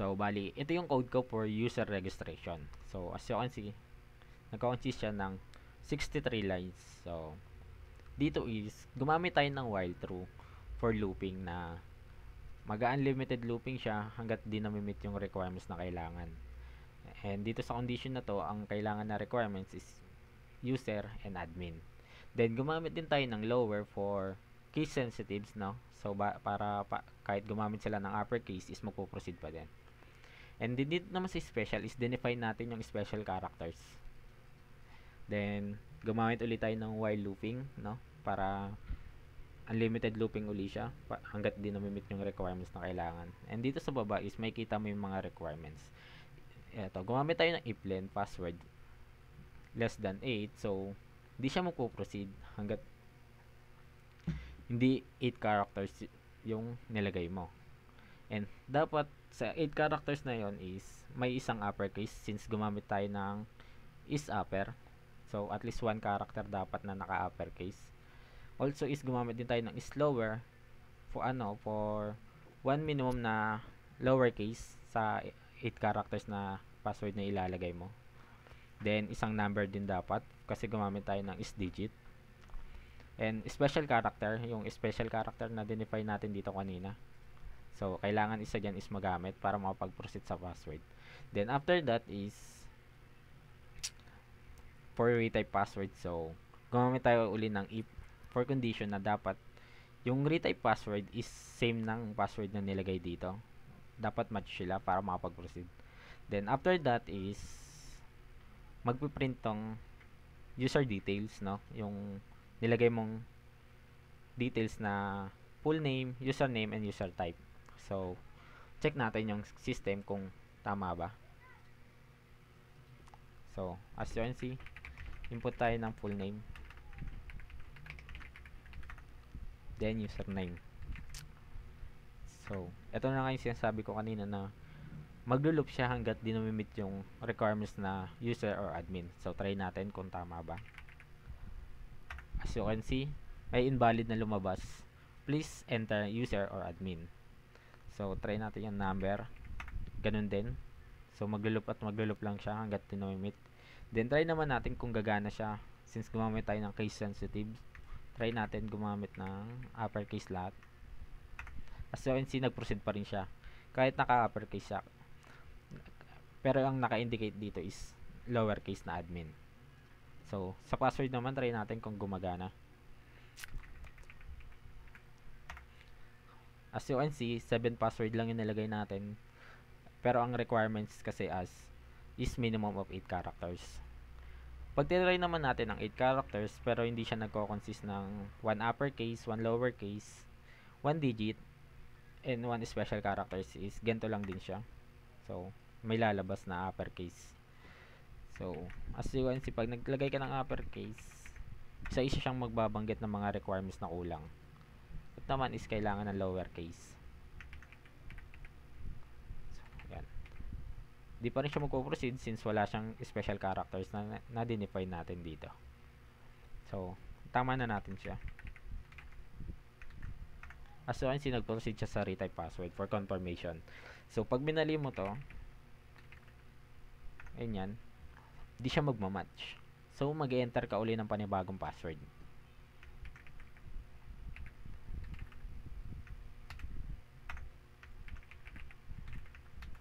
So, bali, ito yung code ko for user registration. So, as you can see, nagka-consist siya ng 63 lines. So, dito is, gumamit tayo ng while true for looping na mag-unlimited looping siya hanggat di na-meet yung requirements na kailangan. And dito sa condition na to, ang kailangan na requirements is user and admin. Then, gumamit din tayo ng lower for case sensitives, no? So, kahit gumamit sila ng uppercase is magpo-proceed pa din. And dito naman sa special is define natin yung special characters. Then, gumamit ulit tayo ng while looping, no? Para unlimited looping uli siya hanggat di na-meet yung requirements na kailangan. And dito sa baba is may kita mo yung mga requirements. Eto, gumamit tayo ng if len password less than 8. So, hindi siya magpo-proceed hanggat hindi 8 characters yung nilagay mo. And dapat sa 8 characters na yon is may isang uppercase since gumamit tayo ng is upper. So, at least 1 character dapat na naka-uppercase. Also is gumamit din tayo ng is lower for 1 minimum na lowercase sa 8 characters na password na ilalagay mo. Then, isang number din dapat kasi gumamit tayo ng is digit. And special character, yung special character na define natin dito kanina. So, kailangan isa dyan is magamit para makapag-proceed sa password. Then, after that is for retype password. So, gumamit tayo uli ng if for condition na dapat yung retype password is same ng password na nilagay dito. Dapat match sila para makapag-proceed. Then, after that is magpiprint tong user details, no? Yung nilagay mong details na full name, username, and user type. So, check natin yung system kung tama ba. So, as you can see, input tayo ng full name. Then, username. So, ito na nga yung sinasabi ko kanina na maglo-loop siya hanggat di na-meet yung requirements na user or admin. So, try natin kung tama ba. As you can see, may invalid na lumabas. Please enter user or admin. So, try natin yung number. Ganun din. So, maglo-loop at maglo-loop lang siya hanggat di na-meet. Then, try naman natin kung gagana siya. Since gumamit tayo ng case sensitive, try natin gumamit ng uppercase lahat. As you can see, nag-proceed pa rin siya. Kahit naka-uppercase siya. Pero ang naka-indicate dito is lowercase na admin. So, sa password naman, try natin kung gumagana. As you can see, 7 password lang yung nilagay natin. Pero ang requirements kasi is minimum of 8 characters. Pag tinry naman natin ang 8 characters, pero hindi siya nagko-consist ng 1 uppercase, 1 lowercase, 1 digit, and 1 special characters is ganito lang din siya. So, may lalabas na uppercase. So, as you can see, pag naglagay ka ng uppercase, isa siyang magbabanggit ng mga requirements na kulang. At naman is kailangan ng lowercase. So, yan. Di pa rin siya magpo-proceed since wala siyang special characters na define natin dito. So, tama na natin siya. As you can see, nag-proceed siya sa retype password for confirmation. So, pag binali mo to, ganyan, di siya magmamatch. So, mag-enter ka uli ng panibagong password.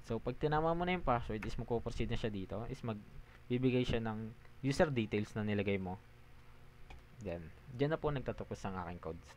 So, pag tinama mo na yung password, is magpo-proceed na siya dito. Is magbibigay siya ng user details na nilagay mo. Then, dyan na po nagtatapos ang aking codes.